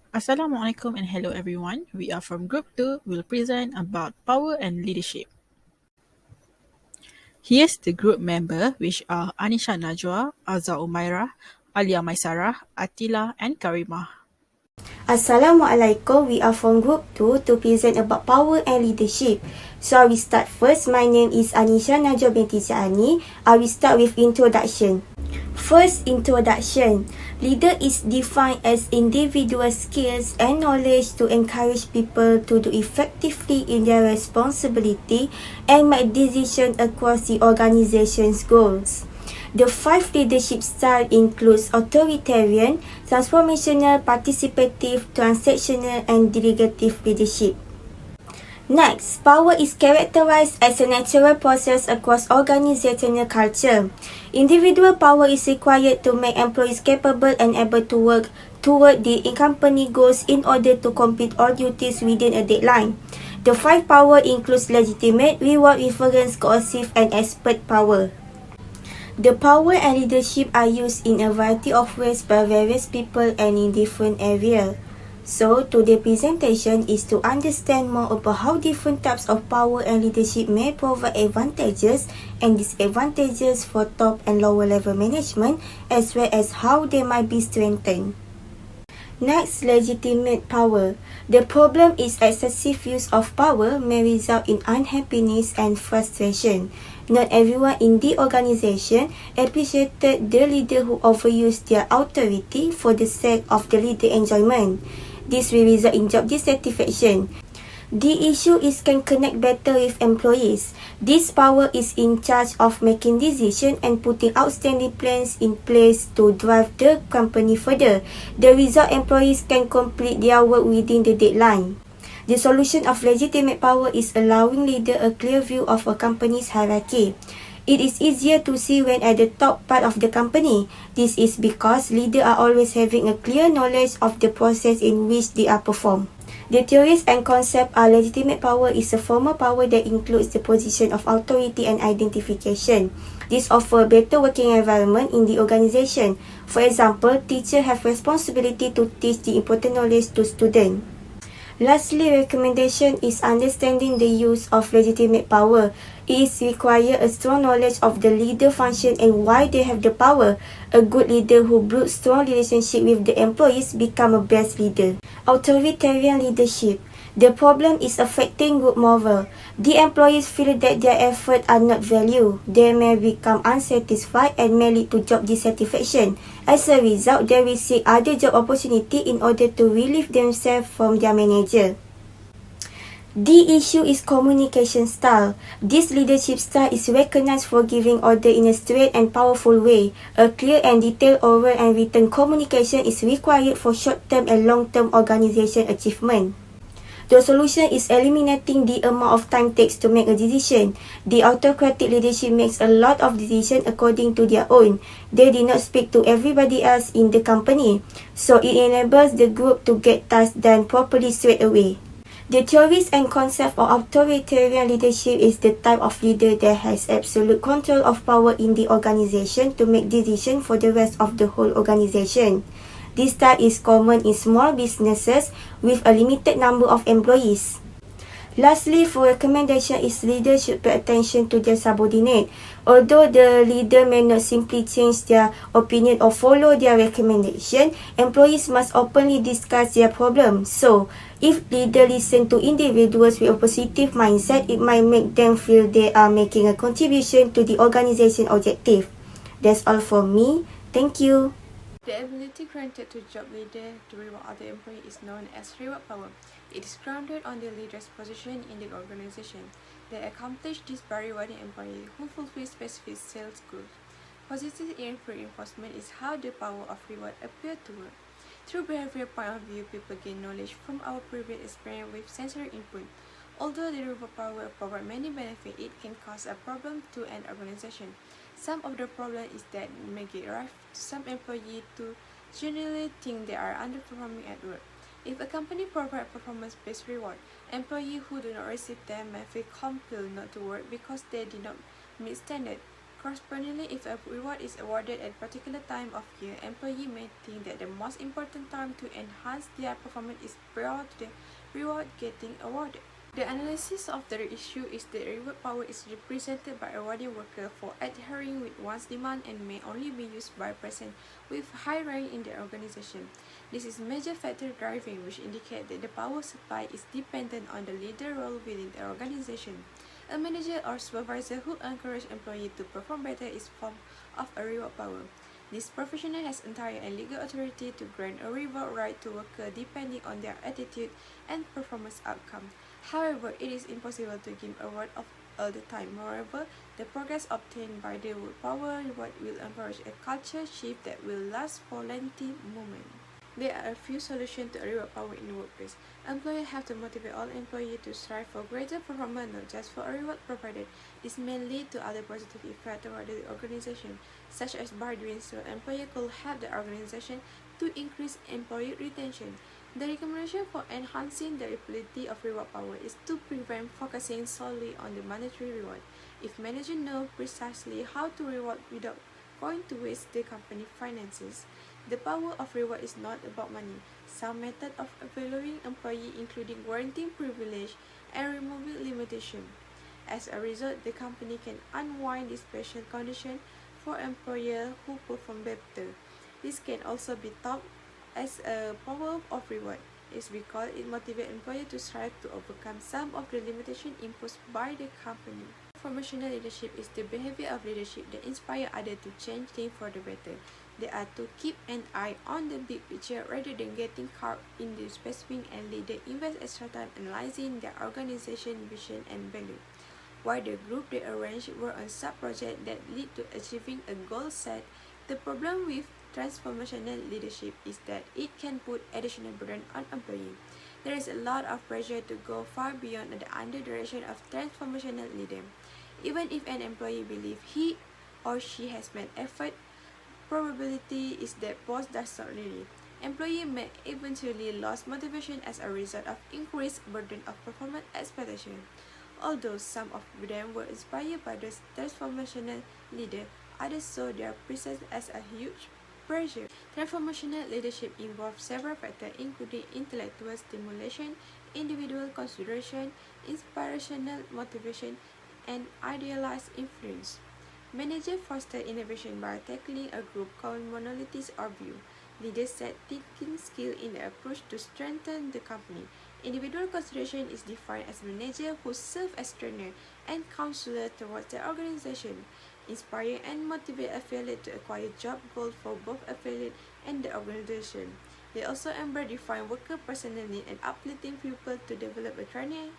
Assalamualaikum and hello everyone. We are from Group 2. We'll present about power and leadership. Here's the group member which are ANISHA NAJWA, AZAUMAIRAH, Alia MAISARAH, Athilah and Karimah. Assalamualaikum, we are from Group 2 to present about power and leadership. So I will start first. My name is ANISHA Najwa binti Syahin. I will start with introduction. First, introduction. Leader is defined as individual skills and knowledge to encourage people to do effectively in their responsibility and make decisions across the organization's goals. The 5 leadership style includes authoritarian, transformational, participative, transactional, and delegative leadership. Next, power is characterized as a natural process across organizational culture. Individual power is required to make employees capable and able to work toward the company goals in order to complete all duties within a deadline. The 5 power includes legitimate, reward, reference, coercive, and expert power. The power and leadership are used in a variety of ways by various people and in different areas. So, today's presentation is to understand more about how different types of power and leadership may provide advantages and disadvantages for top and lower level management, as well as how they might be strengthened. Next, legitimate power. The problem is excessive use of power may result in unhappiness and frustration. Not everyone in the organization appreciated the leader who overused their authority for the sake of the leader enjoyment. This will result in job dissatisfaction. The issue is can connect better with employees. This power is in charge of making decisions and putting outstanding plans in place to drive the company further. The result, employees can complete their work within the deadline. The solution of legitimate power is allowing leader a clear view of a company's hierarchy. It is easier to see when at the top part of the company. This is because leaders are always having a clear knowledge of the process in which they are performed. The theories and concept are legitimate power is a formal power that includes the position of authority and identification. This offers a better working environment in the organization. For example, teachers have responsibility to teach the important knowledge to students. Lastly, recommendation is understanding the use of legitimate power. It is required a strong knowledge of the leader function and why they have the power. A good leader who builds strong relationship with the employees become a best leader. Authoritarian leadership. The problem is affecting good morale. The employees feel that their efforts are not valued. They may become unsatisfied and may lead to job dissatisfaction. As a result, they will seek other job opportunity in order to relieve themselves from their manager. The issue is communication style. This leadership style is recognized for giving order in a straight and powerful way. A clear and detailed oral and written communication is required for short-term and long-term organization achievement. The solution is eliminating the amount of time takes to make a decision. The autocratic leadership makes a lot of decisions according to their own. They did not speak to everybody else in the company, so it enables the group to get tasks done properly straight away. The theories and concept of authoritarian leadership is the type of leader that has absolute control of power in the organization to make decisions for the rest of the whole organization. This style is common in small businesses with a limited number of employees. Lastly, for recommendation is leaders should pay attention to their subordinate. Although the leader may not simply change their opinion or follow their recommendation, employees must openly discuss their problems. So, if leaders listen to individuals with a positive mindset, it might make them feel they are making a contribution to the organization objective. That's all from me. Thank you. The ability granted to job leader to reward other employees is known as reward power. It is grounded on the leader's position in the organization. They accomplish this by rewarding employees who fulfill specific sales goals. Positive reinforcement is how the power of reward appears to work. Through behavioral point of view, people gain knowledge from our previous experience with sensory input. Although the reward power provides many benefits, it can cause a problem to an organization. Some of the problem is that make it rough to some employees to generally think they are underperforming at work. If a company provides performance-based reward, employees who do not receive them may feel compelled not to work because they did not meet standard. Correspondingly, if a reward is awarded at a particular time of year, employee may think that the most important time to enhance their performance is prior to the reward getting awarded. The analysis of the issue is that reward power is represented by awarding worker for adhering with one's demand and may only be used by person with high rank in the organization. This is major factor driving, which indicate that the power supply is dependent on the leader role within the organization. A manager or supervisor who encourage employee to perform better is form of a reward power. This professional has entire and legal authority to grant a reward right to worker depending on their attitude and performance outcome. However, it is impossible to give a reward of all the time. Moreover, the progress obtained by the power reward will encourage a culture shift that will last for lengthy moment. There are a few solutions to reward power in the workplace. Employers have to motivate all employees to strive for greater performance, not just for a reward provided. This may lead to other positive effects toward the organization, such as by doing so, employers could help the organization to increase employee retention. The recommendation for enhancing the ability of reward power is to prevent focusing solely on the monetary reward. If managers know precisely how to reward without going to waste the company finances, the power of reward is not about money. Some methods of evaluating employees including granting privilege and removing limitation. As a result, the company can unwind the special condition for employers who perform better. This can also be thought as a power of reward. It's because it motivates employees to strive to overcome some of the limitations imposed by the company. Transformational leadership is the behavior of leadership that inspires others to change things for the better. They are to keep an eye on the big picture rather than getting caught in the specific, and leaders invest extra time analyzing their organization vision and value. While the group they arrange work on sub-projects that lead to achieving a goal set, the problem with transformational leadership is that it can put additional burden on employees. There is a lot of pressure to go far beyond the under direction of transformational leader. Even if an employee believes he or she has made effort, probability is that boss does not really. Employee may eventually lose motivation as a result of increased burden of performance expectation. Although some of them were inspired by the transformational leader, others saw their presence as a huge pressure. Transformational leadership involves several factors including intellectual stimulation, individual consideration, inspirational motivation, and idealized influence. Managers foster innovation by tackling a group commonalities or view. Leaders set thinking skill in the approach to strengthen the company. Individual consideration is defined as managers who serve as trainer and counselor towards the organization. Inspire and motivate affiliates to acquire job goals for both affiliate and the organization. They also embrace defined worker personal need and uplifting people to develop a training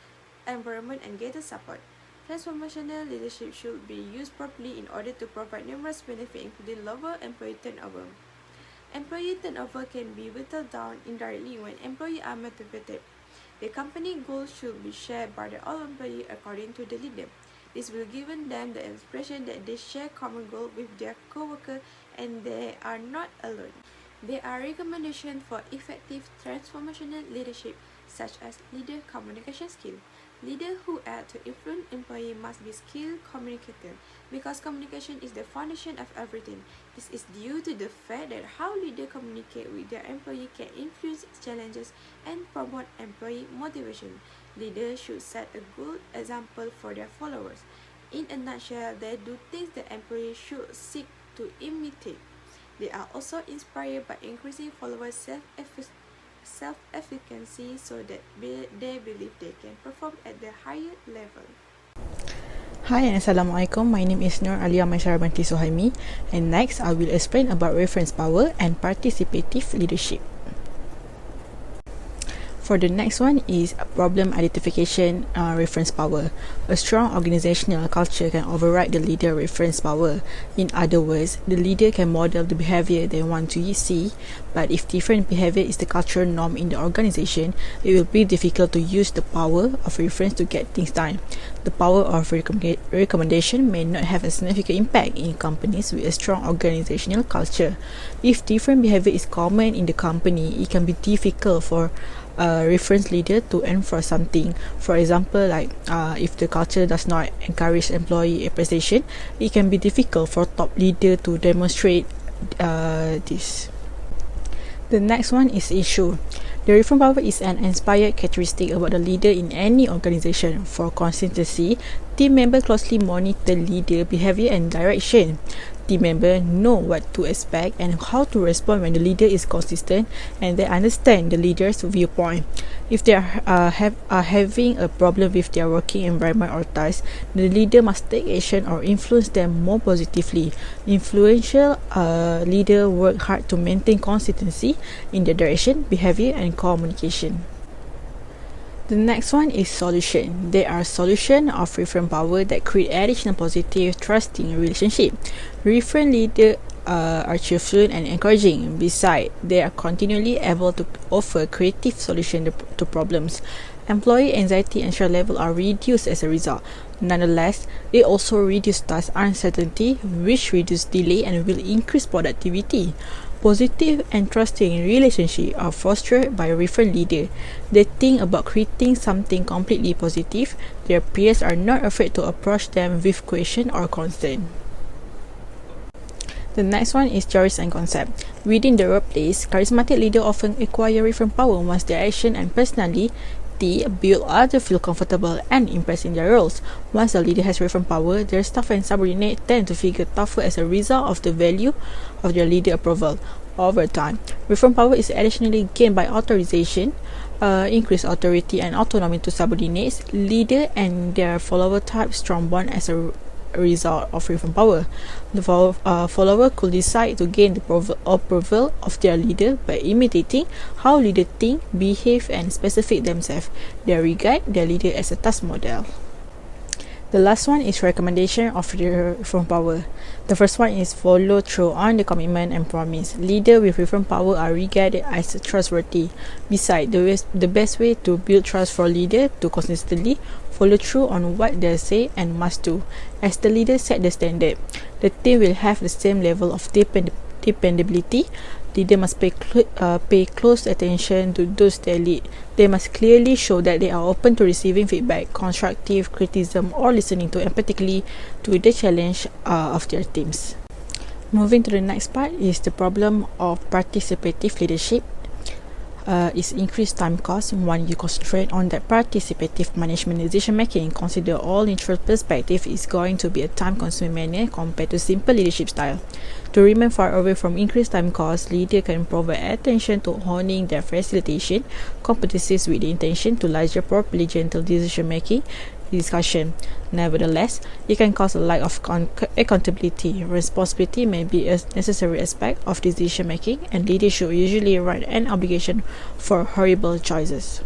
environment and gather support. Transformational leadership should be used properly in order to provide numerous benefits including lower employee turnover. Employee turnover can be whittled down indirectly when employees are motivated. The company goals should be shared by all employees according to the leader. This will give them the impression that they share common goals with their co-workers and they are not alone. There are recommendations for effective transformational leadership, such as leader communication skill. Leaders who act to influence employees must be skilled communicators, because communication is the foundation of everything. This is due to the fact that how leaders communicate with their employees can influence challenges and promote employee motivation. Leaders should set a good example for their followers. In a nutshell, they do things that employees should seek to imitate. They are also inspired by increasing followers' self-efficacy so that they believe they can perform at the higher level. Hi and Assalamualaikum, my name is NURALYA binti SUHAIMI, and next I will explain about reference power and participative leadership. For the next one is problem identification reference power. A strong organizational culture can override the leader reference power. In other words, the leader can model the behavior they want to see, but if different behavior is the cultural norm in the organization, it will be difficult to use the power of reference to get things done. The power of recommendation may not have a significant impact in companies with a strong organizational culture. If different behavior is common in the company, it can be difficult for a reference leader to enforce something. For example, like if the culture does not encourage employee appreciation, it can be difficult for top leader to demonstrate this. The next one is issue. The reform power is an inspired characteristic about the leader in any organization. For consistency, team members closely monitor leader behavior and direction. Team members know what to expect and how to respond when the leader is consistent, and they understand the leader's viewpoint. If they are having a problem with their working environment or tasks, the leader must take action or influence them more positively. Influential leader work hard to maintain consistency in their direction, behavior, and communication. The next one is solution. There are solutions of referent power that create additional positive, trusting relationship. Referent leaders are cheerful and encouraging. Besides, they are continually able to offer creative solutions to problems. Employee anxiety and stress level are reduced as a result. Nonetheless, they also reduce task uncertainty, which reduce delay and will increase productivity. Positive and trusting relationships are fostered by a referent leader. They think about creating something completely positive. Their peers are not afraid to approach them with question or concern. The next one is theories and concept. Within the workplace, charismatic leaders often acquire referent power once their action and personality build others feel comfortable and impressed in their roles. Once the leader has referent power, their staff and subordinates tend to figure tougher as a result of the value of their leader approval. Over time, referent power is additionally gained by authorization, increased authority and autonomy to subordinates, leader and their follower type strong bond as a result of referent power. The follower could decide to gain the approval of their leader by imitating how leaders think, behave and specify themselves. They regard their leader as a task model. The last one is recommendation of the referent power. The first one is follow through on the commitment and promise. Leaders with referent power are regarded as trustworthy. Besides, the best way to build trust for leaders to consistently follow through on what they say and must do. As the leader set the standard, the team will have the same level of dependability. Leaders must pay close attention to those they lead. They must clearly show that they are open to receiving feedback, constructive criticism, or listening to empathically to the challenge of their teams. Moving to the next part is the problem of participative leadership. Is increased time cost when you concentrate on that participative management decision making. Consider all neutral perspective is going to be a time consuming manner compared to simple leadership style. To remain far away from increased time cost, leader can provide attention to honing their facilitation competencies with the intention to larger properly gentle decision making discussion. Nevertheless, it can cause a lack of accountability. Responsibility may be a necessary aspect of decision making, and leaders should usually write an obligation for horrible choices.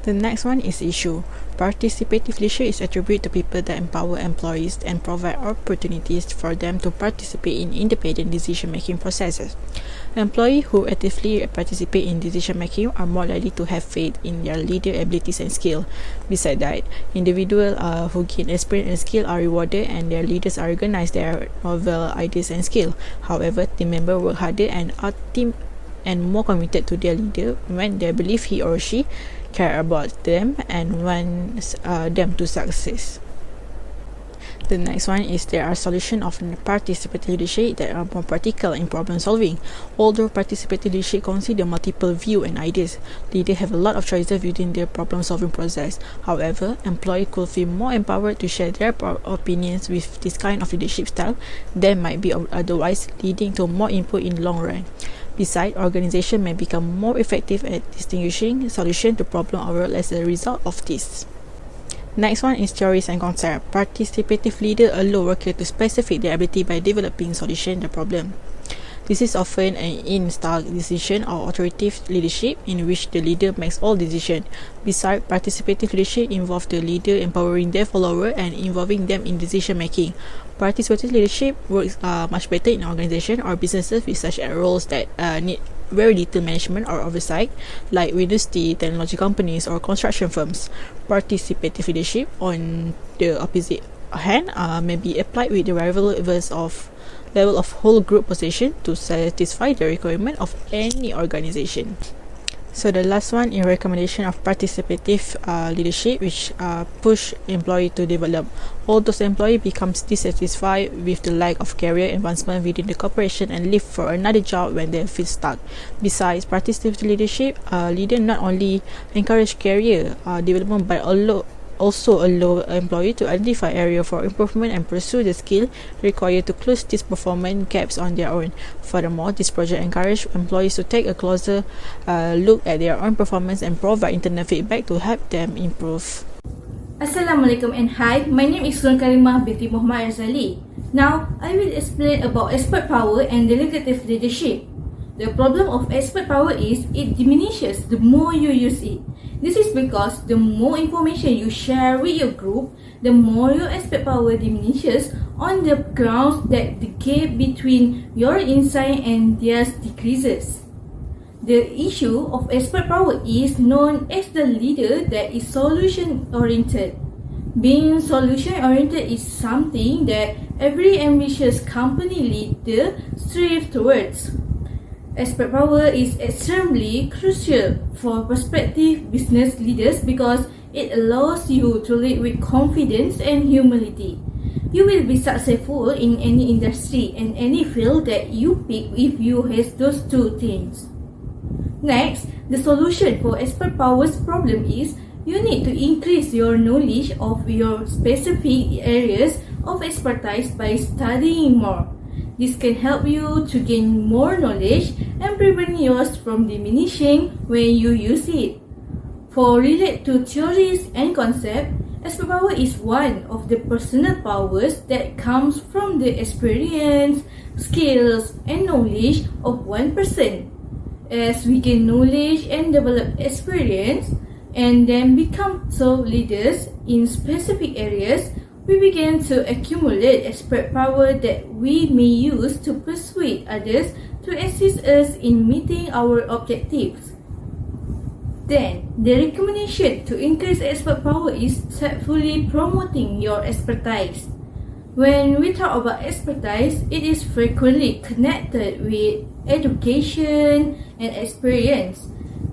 The next one is issue. Participative leadership is attributed to people that empower employees and provide opportunities for them to participate in independent decision-making processes. Employees who actively participate in decision-making are more likely to have faith in their leader abilities and skill. Besides that, individuals who gain experience and skill are rewarded, and their leaders are recognized their novel ideas and skill. However, team members work harder and are more committed to their leader when they believe he or she care about them and wants them to succeed. The next one is there are solutions of participative leadership that are more practical in problem solving. Although participative leadership consider multiple views and ideas, leaders have a lot of choices within their problem solving process. However, employees could feel more empowered to share their opinions with this kind of leadership style than might be otherwise, leading to more input in the long run. Besides, organization may become more effective at distinguishing solution to problem overall as a result of this. Next one is theories and concept. Participative leader allow workers to specify their ability by developing solution to the problem. This is often an in-style decision or authoritative leadership in which the leader makes all decisions. Besides, participative leadership involves the leader empowering their followers and involving them in decision making. Participative leadership works much better in organizations or businesses with such roles that need very little management or oversight, like university, technology companies, or construction firms. Participative leadership, on the opposite hand, may be applied with the rival levels of level of whole group position to satisfy the requirement of any organization. So the last one is recommendation of participative leadership, which push employee to develop. Although the employee becomes dissatisfied with the lack of career advancement within the corporation and leave for another job when they feel stuck. Besides, participative leadership, leader not only encourage career development but also allow employee to identify area for improvement and pursue the skill required to close these performance gaps on their own. Furthermore, this project encourages employees to take a closer look at their own performance and provide internal feedback to help them improve. Assalamualaikum and hi, my name is NURKAREEMAH binti Muhammad RAZALI. Now, I will explain about expert power and delegative leadership. The problem of expert power is it diminishes the more you use it. This is because the more information you share with your group, the more your expert power diminishes on the grounds that the gap between your insight and theirs decreases. The issue of expert power is known as the leader that is solution-oriented. Being solution-oriented is something that every ambitious company leader strives towards. Expert power is extremely crucial for prospective business leaders because it allows you to lead with confidence and humility. You will be successful in any industry and any field that you pick if you have those two things. Next, the solution for expert power's problem is you need to increase your knowledge of your specific areas of expertise by studying more. This can help you to gain more knowledge and prevent yours from diminishing when you use it. For related to theories and concepts, expert power is one of the personal powers that comes from the experience, skills, and knowledge of one person. As we gain knowledge and develop experience, and then become top leaders in specific areas, we begin to accumulate expert power that we may use to persuade others to assist us in meeting our objectives. Then, the recommendation to increase expert power is thoughtfully promoting your expertise. When we talk about expertise, it is frequently connected with education and experience.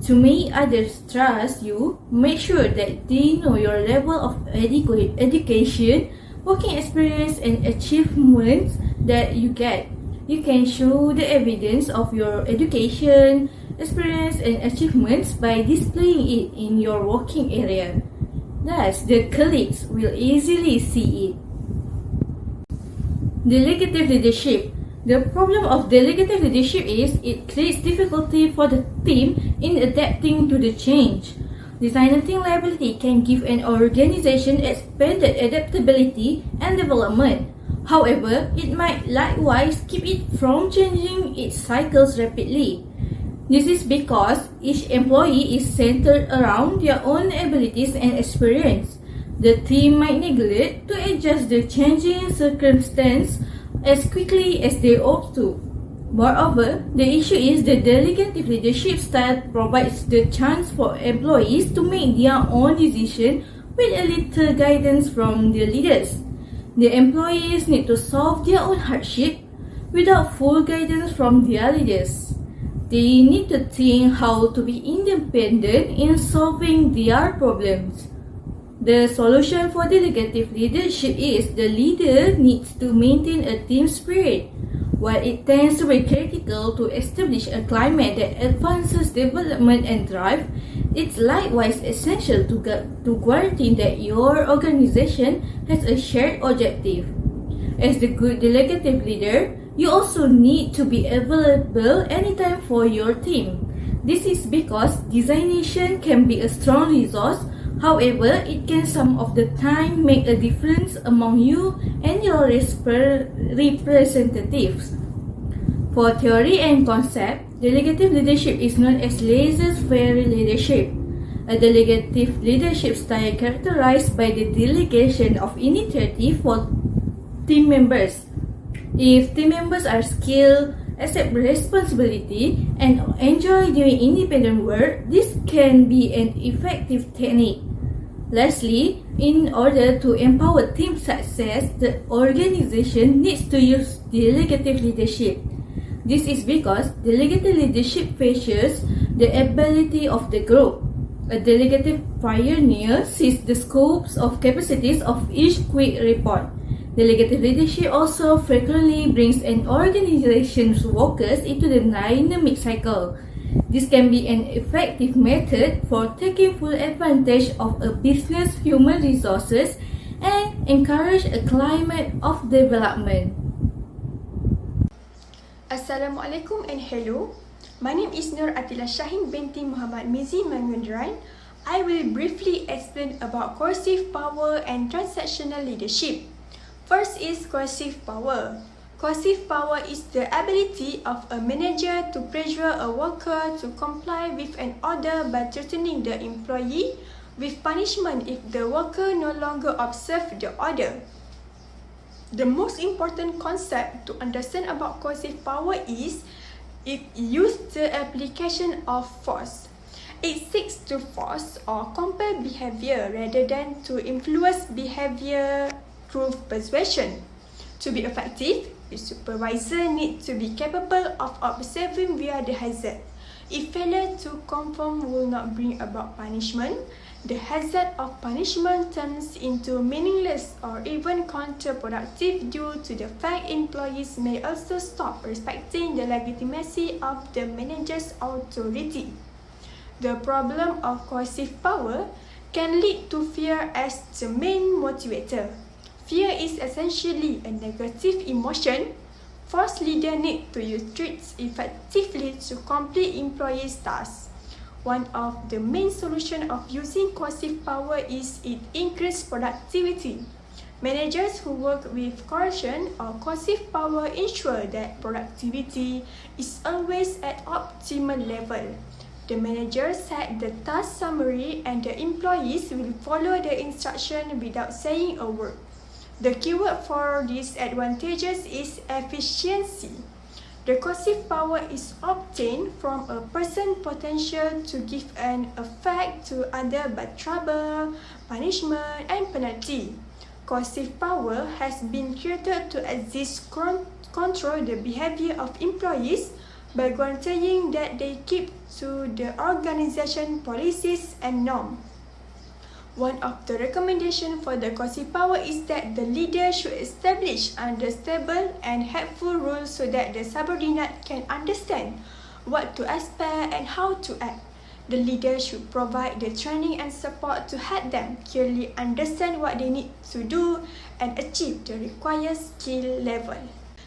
To make others trust you, make sure that they know your level of education, working experience, and achievements that you get. You can show the evidence of your education, experience, and achievements by displaying it in your working area. Thus, the colleagues will easily see it. Delegative leadership. The problem of delegative leadership is it creates difficulty for the team in adapting to the change. Designating liability can give an organization expanded adaptability and development. However, it might likewise keep it from changing its cycles rapidly. This is because each employee is centered around their own abilities and experience. The team might neglect to adjust the changing circumstance as quickly as they ought to. Moreover, the issue is the delegative leadership style provides the chance for employees to make their own decisions with a little guidance from the leaders. The employees need to solve their own hardship without full guidance from their leaders. They need to think how to be independent in solving their problems. The solution for delegative leadership is the leader needs to maintain a team spirit. While it tends to be critical to establish a climate that advances development and drive, it's likewise essential to guarantee that your organization has a shared objective. As the good delegative leader, you also need to be available anytime for your team. This is because designation can be a strong resource. However, it can some of the time make a difference among you and your representatives. For theory and concept, delegative leadership is known as laissez-faire leadership. A delegative leadership style characterized by the delegation of initiative for team members. If team members are skilled, accept responsibility, and enjoy doing independent work, this can be an effective technique. Lastly, In order to empower team success, the organization needs to use delegative leadership. This is because delegative leadership features the ability of the group. A delegative pioneer sees the scopes of capacities of each quick report. Delegative leadership also frequently brings an organization's workers into the dynamic cycle. This can be an effective method for taking full advantage of a business human resources and encourage a climate of development. Assalamualaikum and hello. My name is Athilah Syahin binti Muhammad MIZI MAGENDRAN. I will briefly explain about coercive power and transactional leadership. First is coercive power. Coercive power is the ability of a manager to pressure a worker to comply with an order by threatening the employee with punishment if the worker no longer observes the order. The most important concept to understand about coercive power is it uses the application of force. It seeks to force or compel behavior rather than to influence behavior through persuasion. To be effective, the supervisor needs to be capable of observing via the hazard. If failure to conform will not bring about punishment, the hazard of punishment turns into meaningless or even counterproductive due to the fact employees may also stop respecting the legitimacy of the manager's authority. The problem of coercive power can lead to fear as the main motivator. Fear is essentially a negative emotion. Force leader need to use threats effectively to complete employees' tasks. One of the main solutions of using coercive power is it increases productivity. Managers who work with coercion or coercive power ensure that productivity is always at optimal level. The manager set the task summary and the employees will follow the instruction without saying a word. The keyword for these advantages is efficiency. The coercive power is obtained from a person's potential to give an effect to other by trouble, punishment, and penalty. Coercive power has been created to assist control the behavior of employees by guaranteeing that they keep to the organization policies and norms. One of the recommendations for the coercive power is that the leader should establish understandable and helpful rules so that the subordinate can understand what to expect and how to act. The leader should provide the training and support to help them clearly understand what they need to do and achieve the required skill level.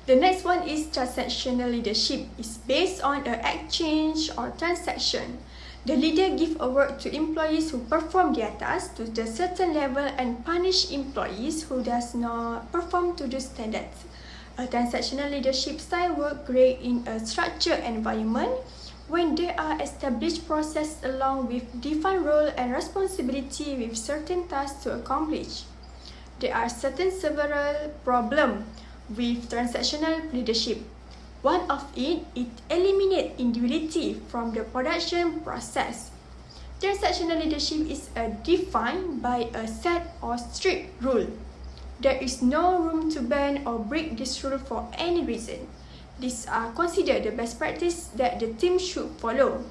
The next one is transactional leadership. It's based on an exchange or transaction. The leader gives a work to employees who perform their tasks to the certain level and punish employees who does not perform to the standards. A transactional leadership style work great in a structured environment when there are established processes along with defined role and responsibility with certain tasks to accomplish. There are several problems with transactional leadership. One of it eliminates individuality from the production process. Transactional leadership is defined by a set or strict rule. There is no room to bend or break this rule for any reason. These are considered the best practice that the team should follow.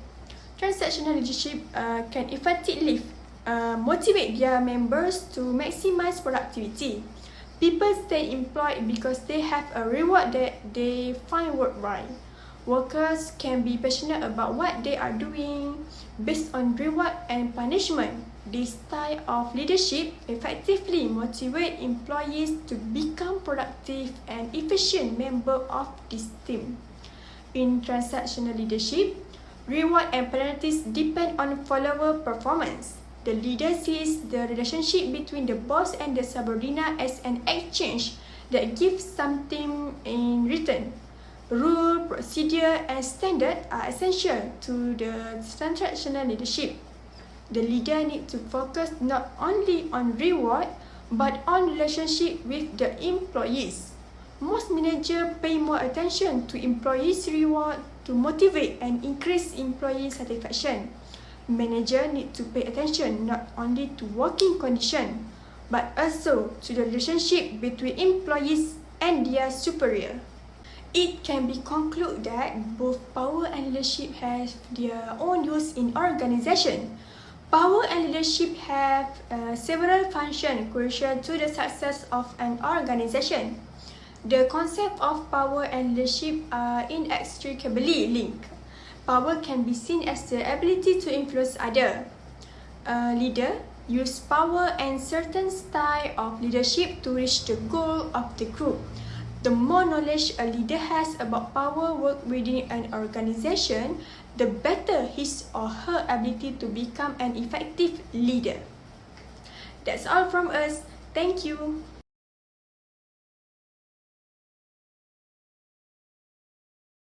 Transactional leadership can effectively motivate their members to maximize productivity. People stay employed because they have a reward that they find worthwhile. Workers can be passionate about what they are doing based on reward and punishment. This style of leadership effectively motivates employees to become productive and efficient members of this team. In transactional leadership, reward and penalties depend on follower performance. The leader sees the relationship between the boss and the subordinate as an exchange that gives something in return. Rule, procedure, and standard are essential to the transactional leadership. The leader needs to focus not only on reward but on relationship with the employees. Most managers pay more attention to employees' reward to motivate and increase employee satisfaction. Manager need to pay attention not only to working condition but also to the relationship between employees and their superior. It can be concluded that both power and leadership have their own use in organization. Power and leadership have several functions crucial to the success of an organization. The concept of power and leadership are inextricably linked. Power can be seen as the ability to influence others. A leader uses power and certain style of leadership to reach the goal of the group. The more knowledge a leader has about power work within an organization, the better his or her ability to become an effective leader. That's all from us. Thank you.